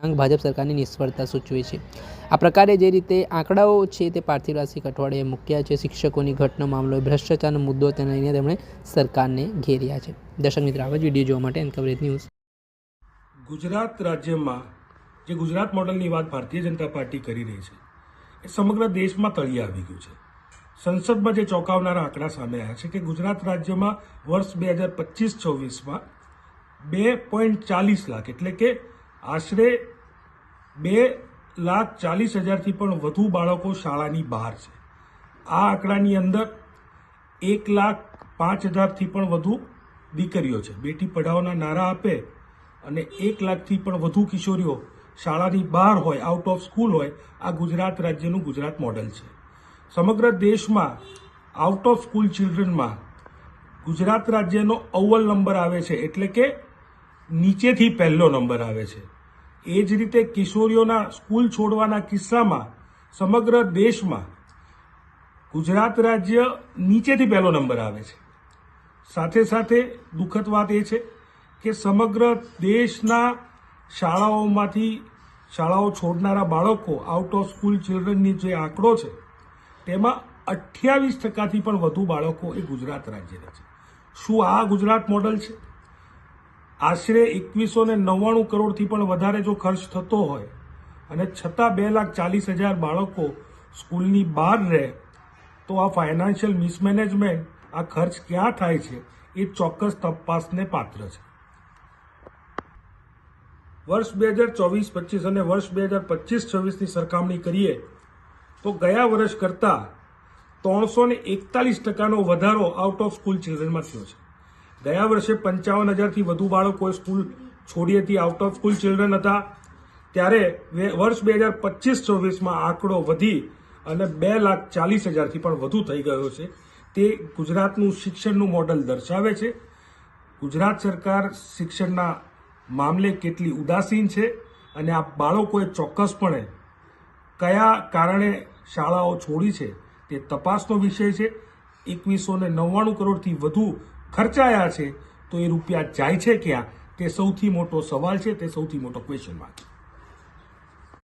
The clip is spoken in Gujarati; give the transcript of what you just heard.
ભાજપ સરકારની નિષ્ફળતા સૂચવે છે। આ પ્રકારે જે રીતે આંકડાઓ છે તે પાર્થિવરાજ કઠવાડિયાએ મૂક્યા છે। શિક્ષકોની ઘટનો મામલો, ભ્રષ્ટાચારનો મુદ્દો તેને લઈને તેમણે સરકારને ઘેર્યા છે। દર્શક મિત્રો, આવા જ વિડીયો જોવા માટે એનકવરેજ ન્યૂઝ। ગુજરાત રાજ્યમાં જે ગુજરાત મોડલની વાત ભારતીય જનતા પાર્ટી કરી રહી છે એ સમગ્ર દેશમાં તળિયે આવી ગયું છે। સંસદમાં જે ચોંકાવનારા આંકડા સામે આવ્યા છે કે ગુજરાત રાજ્યમાં વર્ષ 2025-26માં 2.40 લાખ એટલે કે આશરે 2,40,000થી પણ વધુ બાળકો શાળાની બહાર છે। આ આંકડાની અંદર 1,05,000થી પણ વધુ દીકરીઓ છે। બેટી પઢાઓના નારા આપે અને 1 લાખથી પણ વધુ કિશોરીઓ શાળાની બહાર હોય, આઉટ ઓફ સ્કૂલ હોય। આ ગુજરાત રાજ્યનું ગુજરાત મોડેલ છે। સમગ્ર દેશમાં આઉટ ઓફ સ્કૂલ ચિલ્ડ્રનમાં ગુજરાત રાજ્યનો અવ્વલ નંબર આવે છે, એટલે કે નીચેથી પહેલો નંબર આવે છે। એ જ રીતે કિશોરીઓના સ્કૂલ છોડવાના કિસ્સામાં સમગ્ર દેશમાં ગુજરાત રાજ્ય નીચેથી પહેલો નંબર આવે છે। સાથે સાથે દુઃખદ વાત એ છે કે સમગ્ર દેશના શાળાઓ છોડનારા બાળકો, આઉટ ઓફ સ્કૂલ ચિલ્ડ્રનની જે આંકડો છે તેમાં 28%થી પણ વધુ બાળકો એ ગુજરાત રાજ્યના છે। શું આ ગુજરાત મોડલ છે? આશરે 2199 કરોડથી પણ વધારે જો ખર્ચ થતો હોય અને છતાં 2,40,000 બાળકો સ્કૂલની બહાર રહે તો આ ફાઇનાન્શિયલ મિસમેનેજમેન્ટ, આ ખર્ચ ક્યાં થાય છે એ ચોક્કસ તપાસને પાત્ર છે। વર્ષ 2024-25 અને વર્ષ 2025-26ની સરખામણી કરીએ તો ગયા વર્ષ કરતાં 341% વધારો આઉટ ઓફ સ્કૂલ ચિલ્ડ્રનમાં થયો છે। ગયા વર્ષે 55,000થી વધુ બાળકોએ સ્કૂલ છોડી હતી, આઉટ ઓફ સ્કૂલ ચિલ્ડ્રન હતા। ત્યારે વર્ષ 2025-26માં આંકડો વધી અને 2,40,000થી પણ વધુ થઈ ગયો છે। તે ગુજરાતનું શિક્ષણનું મોડલ દર્શાવે છે ગુજરાત સરકાર શિક્ષણના મામલે કેટલી ઉદાસીન છે અને આ બાળકોએ ચોક્કસપણે કયા કારણે શાળાઓ છોડી છે તે તપાસનો વિષય છે। 2199 કરોડથી વધુ ખર્ચાયા છે તો એ રૂપિયા જાય છે ક્યાં, તે સૌથી મોટો સવાલ છે, તે સૌથી મોટો ક્વેશ્ચન માર્ક છે।